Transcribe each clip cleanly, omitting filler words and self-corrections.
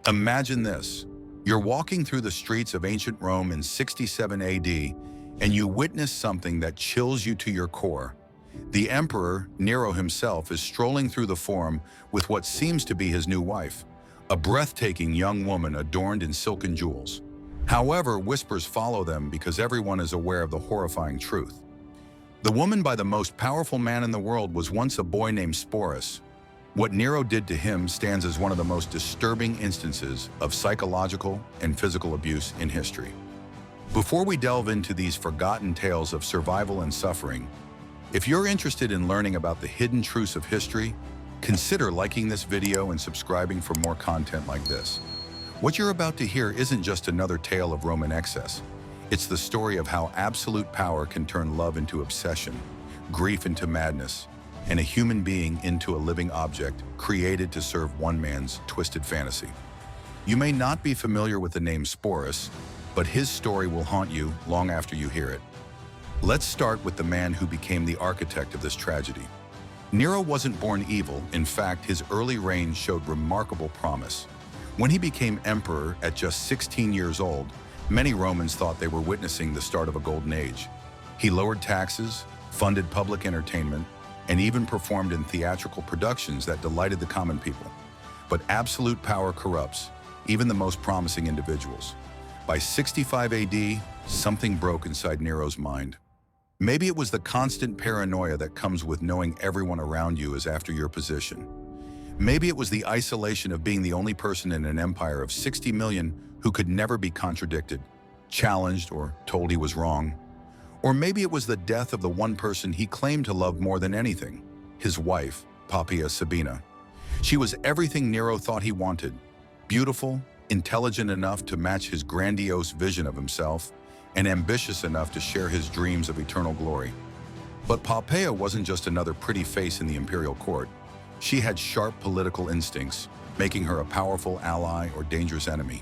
Imagine this. You're walking through the streets of ancient Rome in 67 AD, and you witness something that chills you to your core. The emperor, Nero himself, is strolling through the forum with what seems to be his new wife, a breathtaking young woman adorned in silken jewels. However, whispers follow them because everyone is aware of the horrifying truth. The woman by the most powerful man in the world was once a boy named Sporus. What Nero did to him stands as one of the most disturbing instances of psychological and physical abuse in history. Before we delve into these forgotten tales of survival and suffering, if you're interested in learning about the hidden truths of history, consider liking this video and subscribing for more content like this. What you're about to hear isn't just another tale of Roman excess. It's the story of how absolute power can turn love into obsession, grief into madness, and a human being into a living object created to serve one man's twisted fantasy. You may not be familiar with the name Sporus, but his story will haunt you long after you hear it. Let's start with the man who became the architect of this tragedy. Nero wasn't born evil. In fact, his early reign showed remarkable promise. When he became emperor at just 16 years old, many Romans thought they were witnessing the start of a golden age. He lowered taxes, funded public entertainment, and even performed in theatrical productions that delighted the common people. But absolute power corrupts, even the most promising individuals. By 65 AD, something broke inside Nero's mind. Maybe it was the constant paranoia that comes with knowing everyone around you is after your position. Maybe it was the isolation of being the only person in an empire of 60 million who could never be contradicted, challenged, or told he was wrong. Or maybe it was the death of the one person he claimed to love more than anything, his wife, Poppaea Sabina. She was everything Nero thought he wanted: beautiful, intelligent enough to match his grandiose vision of himself, and ambitious enough to share his dreams of eternal glory. But Poppaea wasn't just another pretty face in the imperial court. She had sharp political instincts, making her a powerful ally or dangerous enemy.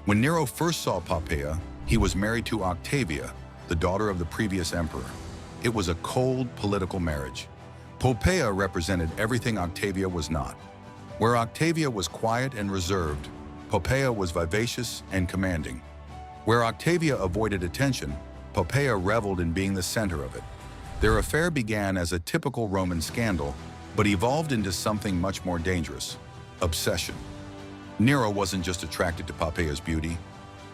When Nero first saw Poppaea, he was married to Octavia, the daughter of the previous emperor. It was a cold political marriage. Poppaea represented everything Octavia was not. Where Octavia was quiet and reserved, Poppaea was vivacious and commanding. Where Octavia avoided attention, Poppaea reveled in being the center of it. Their affair began as a typical Roman scandal, but evolved into something much more dangerous: obsession. Nero wasn't just attracted to Poppaea's beauty,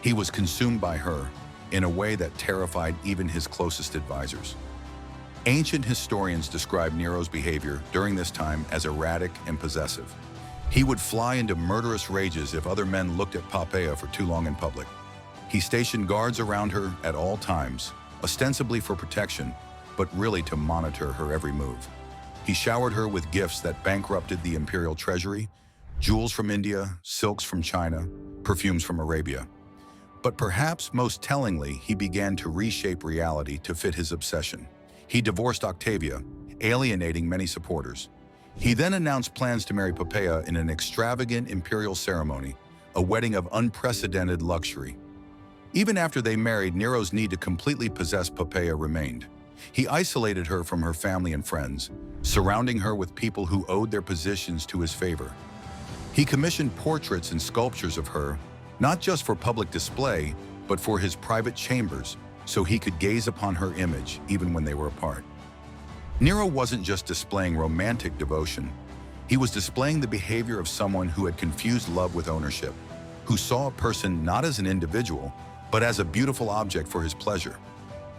he was consumed by her in a way that terrified even his closest advisors. Ancient historians describe Nero's behavior during this time as erratic and possessive. He would fly into murderous rages if other men looked at Poppaea for too long in public. He stationed guards around her at all times, ostensibly for protection, but really to monitor her every move. He showered her with gifts that bankrupted the imperial treasury: jewels from India, silks from China, perfumes from Arabia. But perhaps most tellingly, he began to reshape reality to fit his obsession. He divorced Octavia, alienating many supporters. He then announced plans to marry Poppaea in an extravagant imperial ceremony, a wedding of unprecedented luxury. Even after they married, Nero's need to completely possess Poppaea remained. He isolated her from her family and friends, surrounding her with people who owed their positions to his favor. He commissioned portraits and sculptures of her, not just for public display, but for his private chambers, so he could gaze upon her image even when they were apart. Nero wasn't just displaying romantic devotion. He was displaying the behavior of someone who had confused love with ownership, who saw a person not as an individual, but as a beautiful object for his pleasure.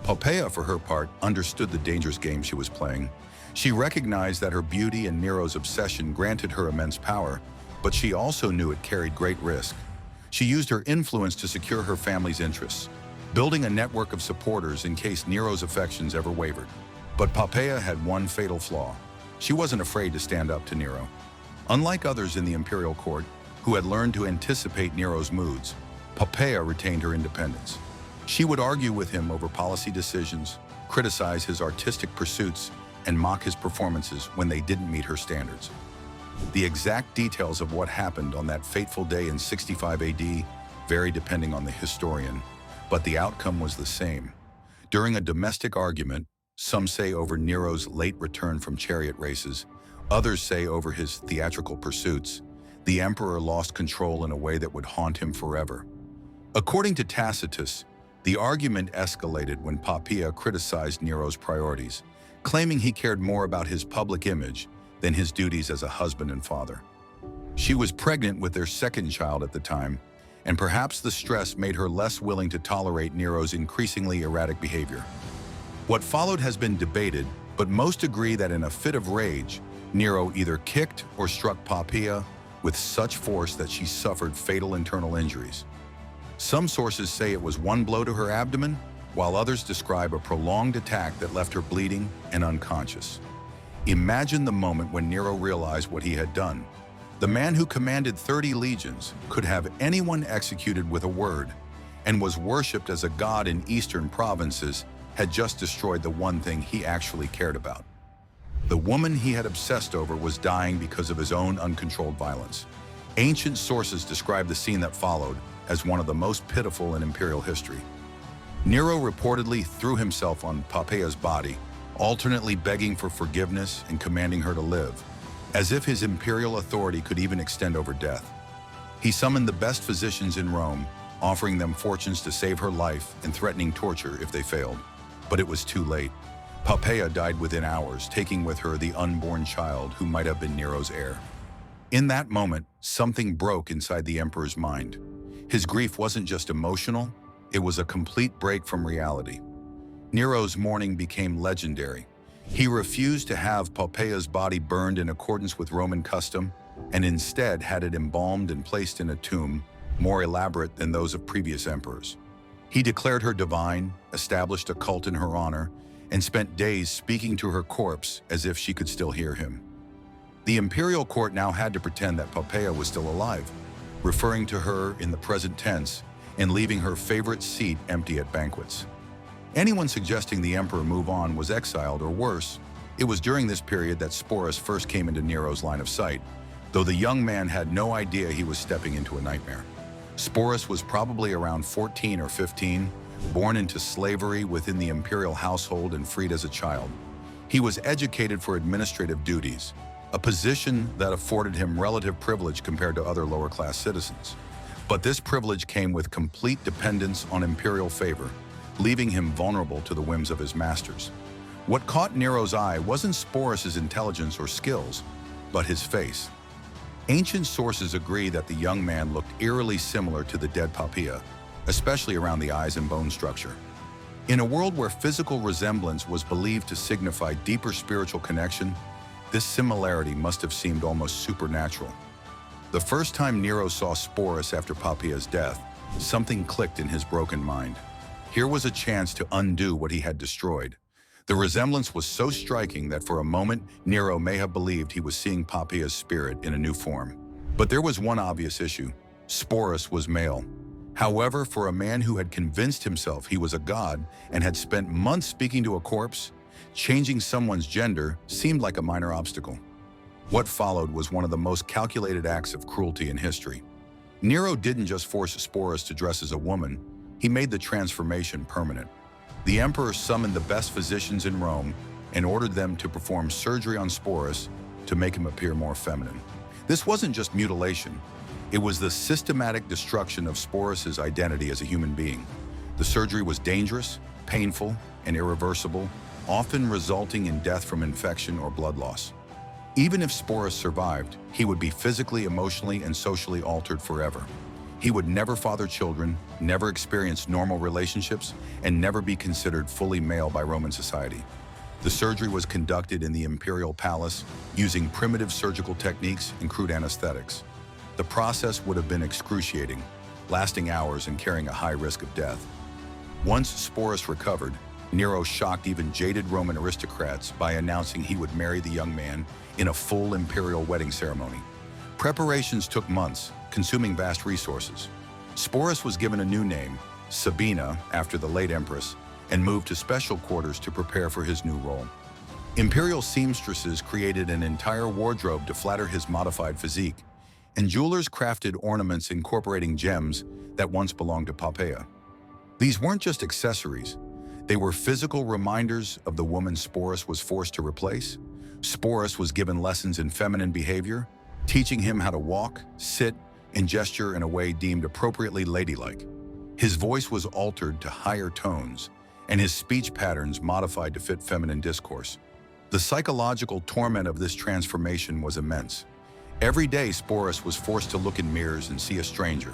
Poppaea, for her part, understood the dangerous game she was playing. She recognized that her beauty and Nero's obsession granted her immense power, but she also knew it carried great risk. She used her influence to secure her family's interests, building a network of supporters in case Nero's affections ever wavered. But Poppaea had one fatal flaw. She wasn't afraid to stand up to Nero. Unlike others in the imperial court, who had learned to anticipate Nero's moods, Poppaea retained her independence. She would argue with him over policy decisions, criticize his artistic pursuits, and mock his performances when they didn't meet her standards. The exact details of what happened on that fateful day in 65 AD vary depending on the historian, but the outcome was the same. During a domestic argument, some say over Nero's late return from chariot races, others say over his theatrical pursuits, the emperor lost control in a way that would haunt him forever. According to Tacitus, the argument escalated when Poppaea criticized Nero's priorities, claiming he cared more about his public image than his duties as a husband and father. She was pregnant with their second child at the time, and perhaps the stress made her less willing to tolerate Nero's increasingly erratic behavior. What followed has been debated, but most agree that in a fit of rage, Nero either kicked or struck Poppaea with such force that she suffered fatal internal injuries. Some sources say it was one blow to her abdomen, while others describe a prolonged attack that left her bleeding and unconscious. Imagine the moment when Nero realized what he had done. The man who commanded 30 legions could have anyone executed with a word, and was worshipped as a god in eastern provinces, had just destroyed the one thing he actually cared about. The woman he had obsessed over was dying because of his own uncontrolled violence. Ancient sources describe the scene that followed as one of the most pitiful in imperial history. Nero reportedly threw himself on Poppaea's body, alternately begging for forgiveness and commanding her to live, as if his imperial authority could even extend over death. He summoned the best physicians in Rome, offering them fortunes to save her life and threatening torture if they failed. But it was too late. Poppaea died within hours, taking with her the unborn child who might have been Nero's heir. In that moment, something broke inside the emperor's mind. His grief wasn't just emotional, it was a complete break from reality. Nero's mourning became legendary. He refused to have Poppaea's body burned in accordance with Roman custom, and instead had it embalmed and placed in a tomb more elaborate than those of previous emperors. He declared her divine, established a cult in her honor, and spent days speaking to her corpse as if she could still hear him. The imperial court now had to pretend that Poppaea was still alive, referring to her in the present tense and leaving her favorite seat empty at banquets. Anyone suggesting the emperor move on was exiled, or worse. It was during this period that Sporus first came into Nero's line of sight, though the young man had no idea he was stepping into a nightmare. Sporus was probably around 14 or 15, born into slavery within the imperial household and freed as a child. He was educated for administrative duties, a position that afforded him relative privilege compared to other lower-class citizens. But this privilege came with complete dependence on imperial favor, leaving him vulnerable to the whims of his masters. What caught Nero's eye wasn't Sporus's intelligence or skills, but his face. Ancient sources agree that the young man looked eerily similar to the dead Poppaea, especially around the eyes and bone structure. In a world where physical resemblance was believed to signify deeper spiritual connection, this similarity must have seemed almost supernatural. The first time Nero saw Sporus after Poppaea's death, something clicked in his broken mind. Here was a chance to undo what he had destroyed. The resemblance was so striking that for a moment, Nero may have believed he was seeing Poppaea's spirit in a new form. But there was one obvious issue. Sporus was male. However, for a man who had convinced himself he was a god and had spent months speaking to a corpse, changing someone's gender seemed like a minor obstacle. What followed was one of the most calculated acts of cruelty in history. Nero didn't just force Sporus to dress as a woman, he made the transformation permanent. The emperor summoned the best physicians in Rome and ordered them to perform surgery on Sporus to make him appear more feminine. This wasn't just mutilation, it was the systematic destruction of Sporus's identity as a human being. The surgery was dangerous, painful, and irreversible, often resulting in death from infection or blood loss. Even if Sporus survived, he would be physically, emotionally, and socially altered forever. He would never father children, never experience normal relationships, and never be considered fully male by Roman society. The surgery was conducted in the imperial palace, using primitive surgical techniques and crude anesthetics. The process would have been excruciating, lasting hours and carrying a high risk of death. Once Sporus recovered, Nero shocked even jaded Roman aristocrats by announcing he would marry the young man in a full imperial wedding ceremony. Preparations took months, consuming vast resources. Sporus was given a new name, Sabina, after the late empress, and moved to special quarters to prepare for his new role. Imperial seamstresses created an entire wardrobe to flatter his modified physique, and jewelers crafted ornaments incorporating gems that once belonged to Poppaea. These weren't just accessories, they were physical reminders of the woman Sporus was forced to replace. Sporus was given lessons in feminine behavior, teaching him how to walk, sit, and gesture in a way deemed appropriately ladylike. His voice was altered to higher tones, and his speech patterns modified to fit feminine discourse. The psychological torment of this transformation was immense. Every day, Sporus was forced to look in mirrors and see a stranger,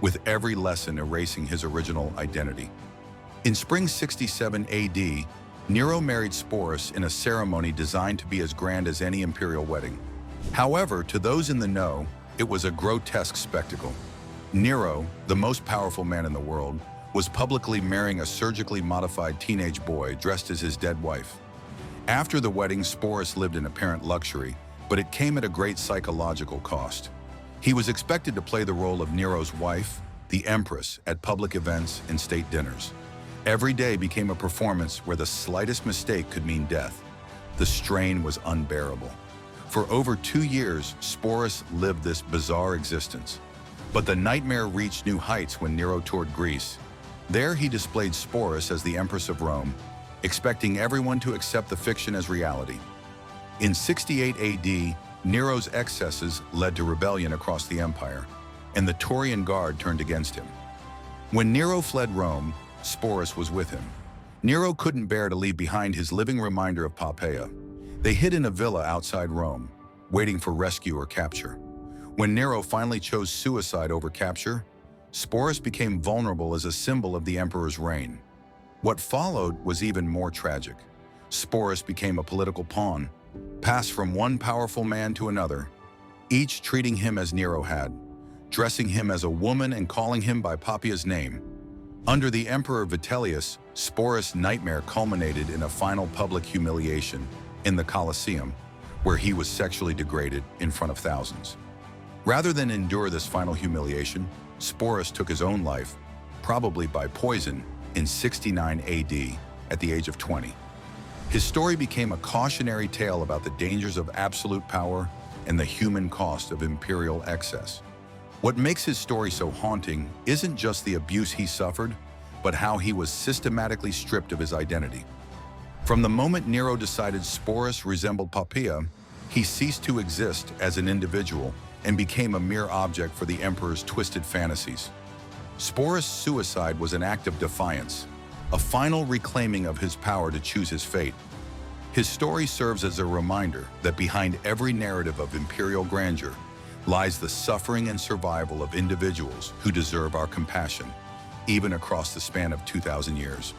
with every lesson erasing his original identity. In spring 67 AD, Nero married Sporus in a ceremony designed to be as grand as any imperial wedding. However, to those in the know, it was a grotesque spectacle. Nero, the most powerful man in the world, was publicly marrying a surgically modified teenage boy dressed as his dead wife. After the wedding, Sporus lived in apparent luxury, but it came at a great psychological cost. He was expected to play the role of Nero's wife, the Empress, at public events and state dinners. Every day became a performance where the slightest mistake could mean death. The strain was unbearable. For over 2 years, Sporus lived this bizarre existence. But the nightmare reached new heights when Nero toured Greece. There he displayed Sporus as the Empress of Rome, expecting everyone to accept the fiction as reality. In 68 AD, Nero's excesses led to rebellion across the empire, and the Taurian Guard turned against him. When Nero fled Rome, Sporus was with him. Nero couldn't bear to leave behind his living reminder of Pompeii. They hid in a villa outside Rome, waiting for rescue or capture. When Nero finally chose suicide over capture, Sporus became vulnerable as a symbol of the emperor's reign. What followed was even more tragic. Sporus became a political pawn, passed from one powerful man to another, each treating him as Nero had, dressing him as a woman and calling him by Poppeia's name. Under the Emperor Vitellius, Sporus' nightmare culminated in a final public humiliation in the Colosseum, where he was sexually degraded in front of thousands. Rather than endure this final humiliation, Sporus took his own life, probably by poison, in 69 AD at the age of 20. His story became a cautionary tale about the dangers of absolute power and the human cost of imperial excess. What makes his story so haunting isn't just the abuse he suffered, but how he was systematically stripped of his identity. From the moment Nero decided Sporus resembled Poppaea, he ceased to exist as an individual and became a mere object for the emperor's twisted fantasies. Sporus' suicide was an act of defiance, a final reclaiming of his power to choose his fate. His story serves as a reminder that behind every narrative of imperial grandeur lies the suffering and survival of individuals who deserve our compassion, even across the span of 2,000 years.